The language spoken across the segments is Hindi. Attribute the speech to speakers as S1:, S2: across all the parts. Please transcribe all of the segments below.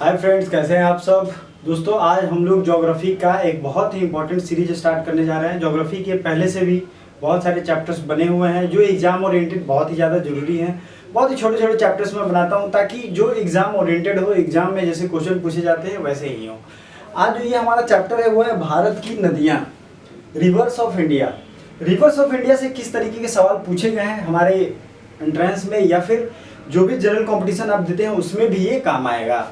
S1: हाय फ्रेंड्स, कैसे हैं आप सब। दोस्तों, आज हम लोग ज्योग्राफी का एक बहुत ही इंपॉर्टेंट सीरीज स्टार्ट करने जा रहे हैं। ज्योग्राफी के पहले से भी बहुत सारे चैप्टर्स बने हुए हैं जो एग्जाम ओरिएंटेड बहुत ही ज़्यादा जरूरी हैं। बहुत ही छोटे छोटे चैप्टर्स में बनाता हूं ताकि जो एग्जाम ओरिएंटेड हो, एग्जाम में जैसे क्वेश्चन पूछे जाते हैं वैसे ही हो। आज जो ये हमारा चैप्टर है वो है भारत की नदियाँ, reverse of India. Reverse of India से किस तरीके के सवाल पूछे गए हैं हमारे एंट्रेंस में या फिर जो भी जनरल कॉम्पिटिशन आप देते हैं उसमें भी ये काम आएगा।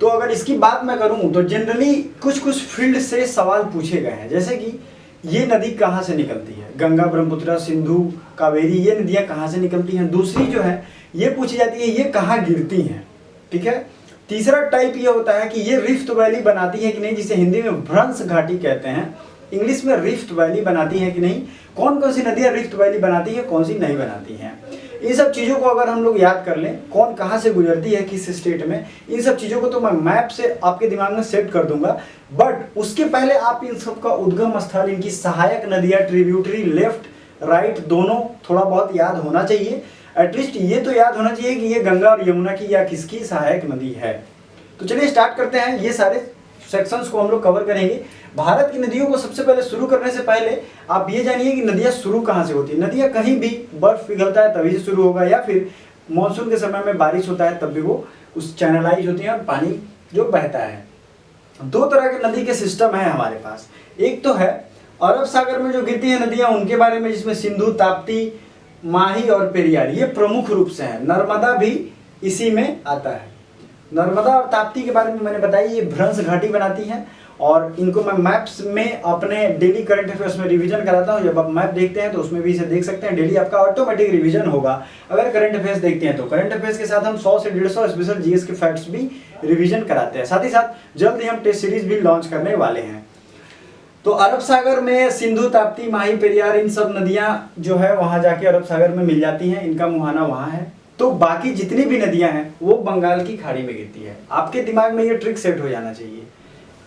S1: तो अगर इसकी बात मैं करूं तो जनरली कुछ कुछ फील्ड से सवाल पूछे गए हैं, जैसे कि ये नदी कहाँ से निकलती है, गंगा, ब्रह्मपुत्र, सिंधु, कावेरी, ये नदियाँ कहाँ से निकलती हैं। दूसरी जो है ये पूछी जाती है ये कहाँ गिरती हैं, ठीक है। तीसरा टाइप ये होता है कि ये रिफ्ट वैली बनाती है कि नहीं, जिसे हिंदी में भ्रंश घाटी कहते हैं, इंग्लिश में रिफ्ट वैली बनाती है कि नहीं। कौन कौन सी नदियाँ रिफ्ट वैली बनाती है, कौन सी नहीं बनाती हैं। इन सब चीज़ों को अगर हम लोग याद कर लें, कौन कहाँ से गुजरती है किस स्टेट में, इन सब चीज़ों को तो मैं मैप से आपके दिमाग में सेट कर दूंगा। बट उसके पहले आप इन सब का उद्गम स्थल, इनकी सहायक नदियाँ, ट्रिब्यूटरी, लेफ्ट राइट दोनों थोड़ा बहुत याद होना चाहिए। एटलीस्ट ये तो याद होना चाहिए कि ये गंगा और यमुना की या किसकी सहायक नदी है। तो चलिए स्टार्ट करते हैं। ये सारे सेक्शंस को हम लोग कवर करेंगे। भारत की नदियों को सबसे पहले शुरू करने से पहले आप ये जानिए कि नदियाँ शुरू कहाँ से होती है। नदियाँ कहीं भी बर्फ पिघलता है तभी से शुरू होगा, या फिर मानसून के समय में बारिश होता है तब भी वो उस चैनलाइज होती है और पानी जो बहता है। दो तरह के नदी के सिस्टम है हमारे पास। एक तो है अरब सागर में जो गिरती है नदियाँ, उनके बारे में, जिसमें सिंधु, ताप्ती, माही और पेरियार ये प्रमुख रूप से हैं। नर्मदा भी इसी में आता है। नर्मदा और ताप्ती के बारे में मैंने बताया, ये भ्रंश घाटी बनाती हैं और इनको मैं मैप्स में अपने डेली करंट अफेयर्स में रिवीजन कराता हूँ। जब आप मैप देखते हैं तो उसमें भी इसे देख सकते हैं। डेली आपका ऑटोमेटिक रिवीजन होगा अगर करंट अफेयर्स देखते हैं तो। करंट अफेयर्स के साथ हम 100 से 150 स्पेशल जीएस के फैक्ट्स भी रिवीजन कराते हैं। साथ ही साथ जल्द ही हम टेस्ट सीरीज भी लॉन्च करने वाले हैं। तो अरब सागर में सिंधु, ताप्ती, माही, पेरियार, इन सब नदियाँ जो है वहाँ जाके अरब सागर में मिल जाती हैं, इनका मुहाना वहाँ है। तो बाकी जितनी भी नदियाँ हैं वो बंगाल की खाड़ी में गिरती है। आपके दिमाग में ये ट्रिक सेट हो जाना चाहिए।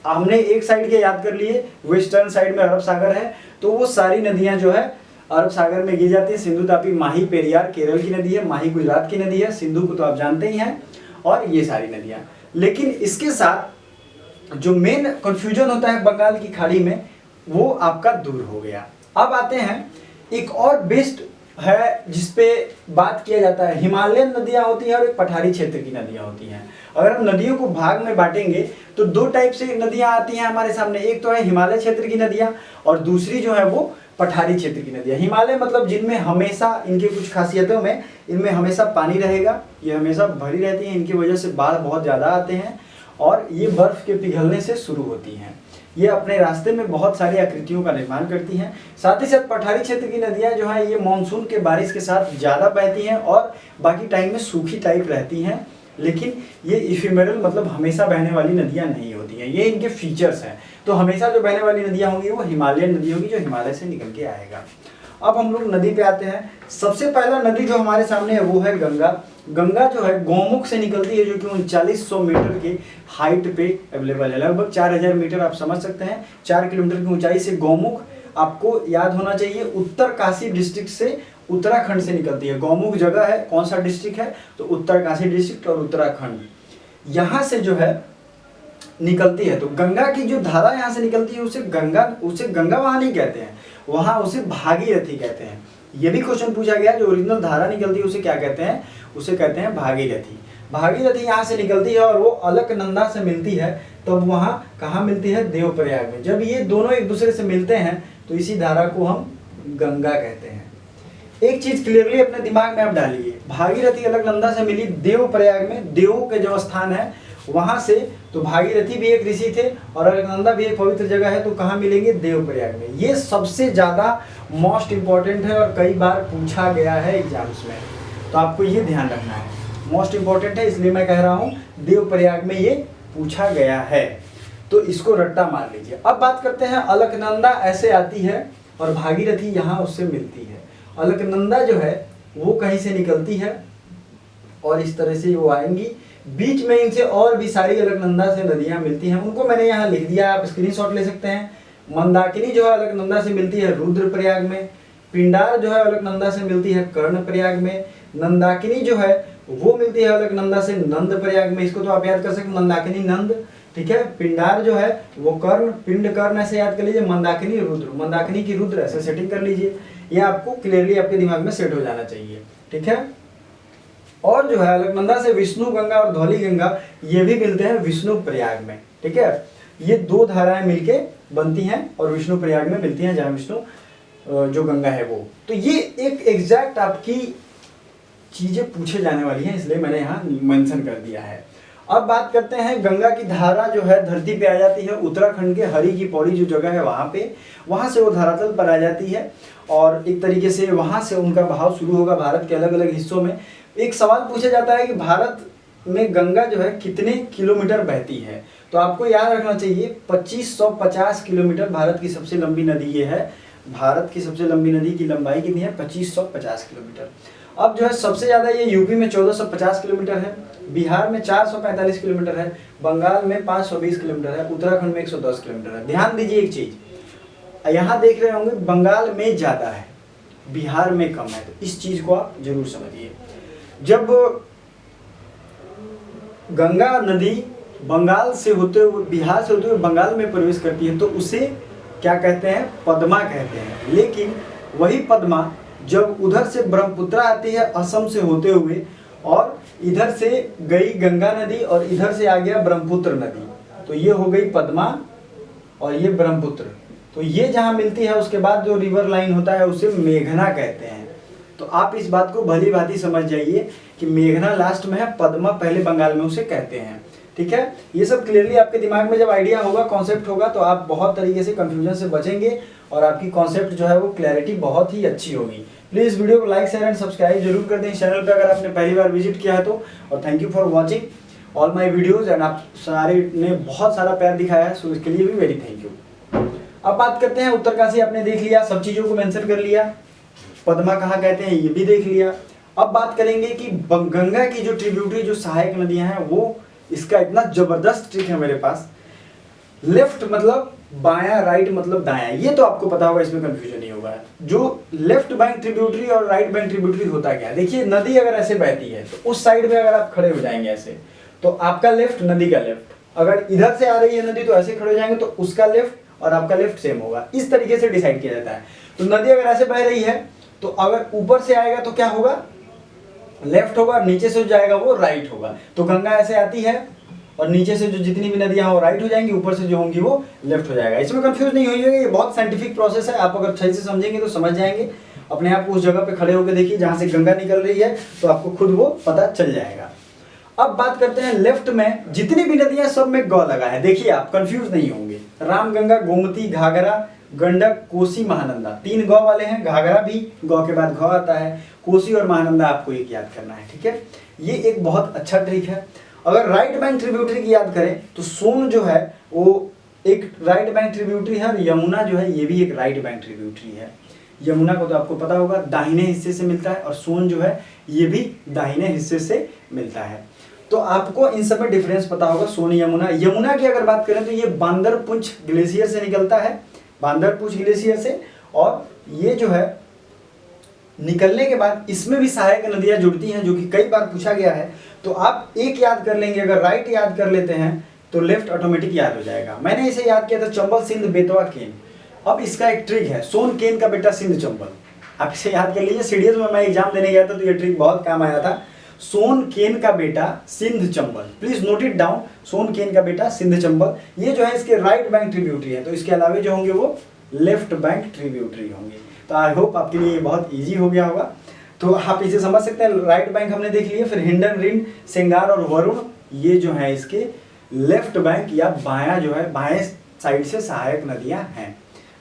S1: हमने एक साइड के याद कर लिए, वेस्टर्न साइड में अरब सागर है तो वो सारी नदियां जो है अरब सागर में गिर जाती है। सिंधु, ताप्ती, माही, पेरियार केरल की नदी है, माही गुजरात की नदी है, सिंधु को तो आप जानते ही हैं, और ये सारी नदियां। लेकिन इसके साथ जो मेन कंफ्यूजन होता है बंगाल की खाड़ी में वो आपका दूर हो गया। अब आते हैं एक और बेस्ट है जिसपे बात किया जाता है। हिमालयन नदियाँ होती हैं और एक पठारी क्षेत्र की नदियाँ होती हैं। अगर हम नदियों को भाग में बांटेंगे तो दो टाइप से नदियाँ आती हैं हमारे सामने। एक तो है हिमालय क्षेत्र की नदियाँ और दूसरी जो है वो पठारी क्षेत्र की नदियाँ। हिमालय मतलब जिनमें हमेशा, इनके कुछ खासियतों में, इनमें हमेशा पानी रहेगा, ये हमेशा भरी रहती हैं, इनकी वजह से बाढ़ बहुत ज़्यादा आते हैं और ये बर्फ़ के पिघलने से शुरू होती हैं। ये अपने रास्ते में बहुत सारी आकृतियों का निर्माण करती हैं। साथ ही साथ पठारी क्षेत्र की नदियाँ जो हैं ये मानसून के बारिश के साथ ज़्यादा बहती हैं और बाकी टाइम में सूखी टाइप रहती हैं। लेकिन ये इफेमेरल मतलब हमेशा बहने वाली नदियाँ नहीं होती हैं, ये इनके फीचर्स हैं। तो हमेशा जो बहने वाली नदियाँ होंगी वो हिमालयन नदी होगी जो हिमालय से निकल के आएगा। अब हम लोग नदी पे आते हैं। सबसे पहला नदी जो हमारे सामने है वो है गंगा। गंगा जो है गौमुख से निकलती है जो कि 3900 मीटर के हाइट पे अवेलेबल है, लगभग 4000 मीटर आप समझ सकते हैं। 4 किलोमीटर की ऊंचाई से गौमुख आपको याद होना चाहिए। उत्तरकाशी डिस्ट्रिक्ट से, उत्तराखंड से निकलती है। गौमुख जगह है, कौन सा डिस्ट्रिक्ट है तो उत्तरकाशी डिस्ट्रिक्ट और उत्तराखंड, यहाँ से जो है निकलती है। तो गंगा की जो धारा यहाँ से निकलती है उसे गंगा वहाँ नहीं कहते हैं, वहाँ उसे भागीरथी कहते हैं। ये भी क्वेश्चन पूछा गया, जो ओरिजिनल धारा निकलती है उसे क्या कहते हैं, उसे कहते हैं भागीरथी। भागीरथी यहाँ से निकलती है और वो अलकनंदा से मिलती है, तो वहाँ कहाँ मिलती है, देवप्रयाग में। जब ये दोनों एक दूसरे से मिलते हैं तो इसी धारा को हम गंगा कहते हैं। एक चीज क्लियरली अपने दिमाग में आप डालिए, भागीरथी अलकनंदा से मिली देवप्रयाग में, देव के जो स्थान है वहां से। तो भागीरथी भी एक ऋषि थे और अलकनंदा भी एक पवित्र जगह है, तो कहाँ मिलेंगे, देवप्रयाग में। ये सबसे ज्यादा मोस्ट इंपॉर्टेंट है और कई बार पूछा गया है एग्जाम्स में, तो आपको ये ध्यान रखना है। मोस्ट इंपॉर्टेंट है इसलिए मैं कह रहा हूँ देवप्रयाग में ये पूछा गया है, तो इसको रट्टा मार लीजिए। अब बात करते हैं, अलकनंदा ऐसे आती है और भागीरथी यहाँ उससे मिलती है। अलकनंदा जो है वो कहीं से निकलती है और इस तरह से वो आएंगी, बीच में इनसे और भी सारी अलकनंदा से नदियां मिलती हैं, उनको मैंने यहाँ लिख दिया, आप स्क्रीनशॉट ले सकते हैं। मंदाकिनी जो है अलकनंदा से मिलती है रुद्रप्रयाग में। पिंडार जो है अलकनंदा से मिलती है कर्णप्रयाग में। नंदाकिनी जो है वो मिलती है अलकनंदा से नंद प्रयाग में। इसको तो आप याद कर सकते मंदाकिनी नंद, ठीक है। पिंडार जो है वो कर्ण, पिंड कर्ण ऐसे याद कर लीजिए। मंदाकिनी रुद्र, मंदाकिनी की रुद्र ऐसे सेटिंग कर लीजिए। ये आपको क्लियरली आपके दिमाग में सेट हो जाना चाहिए, ठीक है। और जो है अलकनंदा से विष्णु गंगा और धौली गंगा ये भी मिलते हैं विष्णु प्रयाग में, ठीक है। ये दो धाराएं मिलके बनती हैं और विष्णु प्रयाग में मिलती हैं, जहाँ विष्णु जो गंगा है वो। तो ये एक एग्जैक्ट आपकी चीजें पूछे जाने वाली हैं, इसलिए मैंने यहाँ मेंशन कर दिया है। अब बात करते हैं गंगा की धारा जो है धरती पे आ जाती है उत्तराखंड के हरी की पौड़ी जो जगह है वहाँ पे, वहाँ से वो धरातल पर आ जाती है और एक तरीके से वहाँ से उनका बहाव शुरू होगा भारत के अलग अलग हिस्सों में। एक सवाल पूछा जाता है कि भारत में गंगा जो है कितने किलोमीटर बहती है, तो आपको याद रखना चाहिए 2550 किलोमीटर भारत की सबसे लंबी नदी ये है। भारत की सबसे लंबी नदी की लंबाई कितनी है? 2550 किलोमीटर। अब जो है सबसे ज़्यादा ये यूपी में 1450 किलोमीटर है, बिहार में 445 किलोमीटर है, बंगाल में 520 किलोमीटर है, उत्तराखंड में 110 किलोमीटर है। ध्यान दीजिए एक चीज़, यहाँ देख रहे होंगे बंगाल में ज़्यादा है, बिहार में कम है, तो इस चीज़ को आप जरूर समझिए। जब गंगा नदी बंगाल से होते हुए, बिहार से होते हुए बंगाल में प्रवेश करती है तो उसे क्या कहते हैं? पद्मा कहते हैं। लेकिन वही पद्मा जब उधर से ब्रह्मपुत्र आती है असम से होते हुए और इधर से गई गंगा नदी और इधर से आ गया ब्रह्मपुत्र नदी, तो ये हो गई पद्मा और ये ब्रह्मपुत्र। तो ये जहाँ मिलती है उसके बाद जो रिवर लाइन होता है उसे मेघना कहते हैं। तो आप इस बात को भली भांति समझ जाइए कि मेघना लास्ट में है, पद्मा पहले बंगाल में उसे कहते हैं, ठीक है। ये सब क्लियरली आपके दिमाग में जब आइडिया होगा, कॉन्सेप्ट होगा, तो आप बहुत तरीके से कंफ्यूजन से बचेंगे और आपकी कॉन्सेप्ट जो है वो क्लैरिटी बहुत ही अच्छी होगी। प्लीज़ वीडियो को लाइक शेयर एंड सब्सक्राइब जरूर कर दें चैनल पर अगर आपने पहली बार विजिट किया है तो। और thank you for watching all my videos and आप सारे ने बहुत सारा प्यार दिखाया है, सो इसके लिए भी वेरी थैंक यू। अब बात करते हैं उत्तरकाशी, आपने देख लिया, सब चीज़ों को मेंशन कर लिया, पद्मा कहाँ कहते हैं ये भी देख लिया। अब बात करेंगे कि गंगा की जो ट्रिब्यूटरी जो सहायक नदियां हैं वो, इसका इतना जबरदस्त ट्रिक है मेरे पास। लेफ्ट मतलब बायां, राइट मतलब दायां, ये तो आपको पता होगा, इसमें कंफ्यूजन नहीं होगा। जो लेफ्ट बैंक ट्रिब्यूटरी और राइट बैंक ट्रिब्यूटरी होता क्या है? देखिए नदी अगर ऐसे बहती है तो उस साइड में अगर आप खड़े हो जाएंगे ऐसे, तो आपका लेफ्ट नदी का लेफ्ट, अगर इधर से आ रही है नदी तो ऐसे खड़े हो जाएंगे तो उसका लेफ्ट और आपका लेफ्ट सेम होगा। इस तरीके से डिसाइड किया जाता है। तो नदी अगर ऐसे बह रही है तो अगर ऊपर से आएगा तो क्या होगा? लेफ्ट होगा, और नीचे से जाएगा वो राइट होगा। तो गंगा ऐसे आती है और नीचे से जो जितनी भी नदियां हैं वो राइट हो जाएंगी, ऊपर से जो होंगी वो लेफ्ट हो जाएगा। इसमें कंफ्यूज नहीं होइएगा, ये बहुत साइंटिफिक प्रोसेस है। आप अगर सही से समझेंगे तो समझ जाएंगे। अपने आप उस जगह पे खड़े होकर देखिए जहां से गंगा निकल रही है, तो आपको खुद वो पता चल जाएगा। अब बात करते हैं लेफ्ट में जितनी भी नदियां सब में गौ लगा है, देखिए आप कंफ्यूज नहीं होंगे। रामगंगा, गोमती, घाघरा, गंडक, कोसी, महानंदा, 3 गौ वाले हैं। घाघरा भी गौ के बाद घौ आता है, कोसी और महानंदा आपको एक याद करना है, ठीक है। ये एक बहुत अच्छा ट्रिक है। अगर राइट बैंक ट्रिब्यूटरी की याद करें तो सोन जो है वो एक राइट बैंक ट्रिब्यूटरी है और यमुना जो है ये भी एक राइट बैंक ट्रिब्यूटरी है। यमुना को तो आपको पता होगा दाहिने हिस्से से मिलता है और सोन जो है ये भी दाहिने हिस्से से मिलता है। तो आपको इन सब में डिफरेंस पता होगा सोन, यमुना। यमुना की अगर बात करें तो ये बांदरपुंछ ग्लेशियर से निकलता है, बांदरपुंछ ग्लेशियर से, और ये जो है निकलने के बाद इसमें भी सहायक नदियां जुड़ती हैं, जो कि कई बार पूछा गया है। तो आप एक याद कर लेंगे, अगर राइट याद कर लेते हैं तो लेफ्ट ऑटोमेटिक याद हो जाएगा। मैंने इसे याद किया था चंबल, सिंध, बेतवा, केन। अब इसका एक ट्रिक है, सोन केन का बेटा सिंध चंबल, आप इसे याद कर लीजिए। सीडीएस में मैं एग्जाम देने गया था तो ये ट्रिक बहुत काम आया था। सोन केन का बेटा Sindh Chambal, please note it down. Son Ken का बेटा सिंध चंबल, ये जो है इसके राइट बैंक ट्रिब्यूटरी है, तो इसके अलावे जो होंगे वो लेफ्ट बैंक ट्रिब्यूटरी होंगे। तो आई होप आपके लिए ये बहुत ईजी हो गया होगा। तो आप इसे समझ सकते हैं। राइट बैंक हमने देख लिया, फिर हिंडन, रिंड, सिंगार और वरुण, ये जो है इसके लेफ्ट बैंक या बायां जो है, बाएं साइड से सहायक नदियां हैं।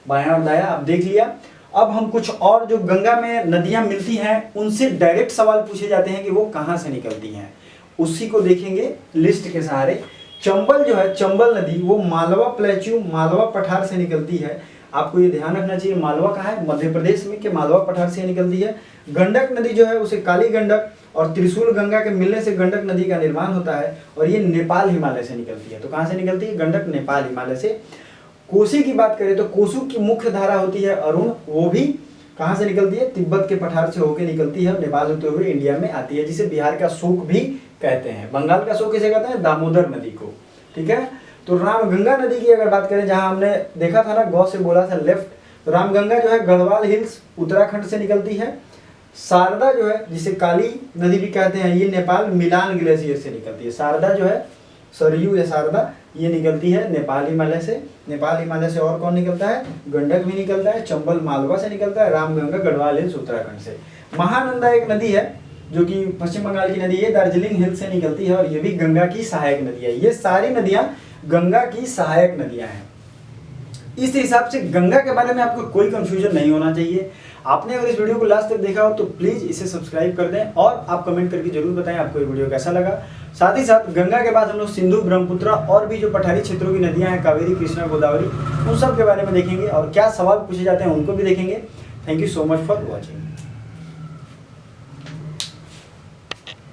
S1: बायां और दायां आप देख लिया। अब हम कुछ और जो गंगा में नदियां मिलती हैं उनसे डायरेक्ट सवाल पूछे जाते हैं कि वो कहाँ से निकलती हैं, उसी को देखेंगे लिस्ट के सहारे। चंबल जो है, चंबल नदी वो मालवा प्लेच्यू, मालवा पठार से निकलती है। आपको ये ध्यान रखना चाहिए, मालवा कहाँ है? मध्य प्रदेश में, के मालवा पठार से निकलती है। गंडक नदी जो है उसे काली गंडक और त्रिशूल गंगा के मिलने से गंडक नदी का निर्माण होता है और ये नेपाल हिमालय से निकलती है। तो कहाँ से निकलती है? गंडक नेपाल हिमालय से। कोसी की बात करें तो कोसी की मुख्य धारा होती है अरुण, वो भी कहाँ से निकलती है? तिब्बत के पठार से होकर निकलती है और नेपाल होते हुए इंडिया में आती है, जिसे बिहार का शोक भी कहते हैं। बंगाल का शोक किसे कहते हैं? दामोदर नदी को। ठीक है, तो रामगंगा नदी की अगर बात करें, जहां हमने देखा था ना, गौ से बोला था लेफ्ट, तो रामगंगा जो है गढ़वाल हिल्स उत्तराखंड से निकलती है। शारदा जो है, जिसे काली नदी भी कहते हैं, ये नेपाल मिलान ग्लेशियर से निकलती है। शारदा जो है, सरयू या शारदा, ये निकलती है नेपाल हिमालय से। नेपाल हिमालय से और कौन निकलता है? गंडक भी निकलता है, चंबल मालवा से निकलता है, रामगंगा गढ़वाल हिल्स उत्तराखंड से। महानंदा एक नदी है जो कि पश्चिम बंगाल की नदी है, दार्जिलिंग हिल से निकलती है और ये भी गंगा की सहायक नदी है। ये सारी नदियां गंगा की सहायक नदियां हैं। इस हिसाब से गंगा के बारे में आपको कोई कंफ्यूजन नहीं होना चाहिए। आपने अगर इस वीडियो को लास्ट तक देखा हो तो प्लीज इसे सब्सक्राइब कर दें और आप कमेंट करके जरूर बताएं आपको ये वीडियो कैसा लगा। साथ ही साथ गंगा के बाद हम लोग सिंधु, ब्रह्मपुत्र और भी जो पठारी क्षेत्रों की नदियां हैं, कावेरी, कृष्णा, गोदावरी, उन सब के बारे में देखेंगे और क्या सवाल पूछे जाते हैं उनको भी देखेंगे। Thank you so much for watching.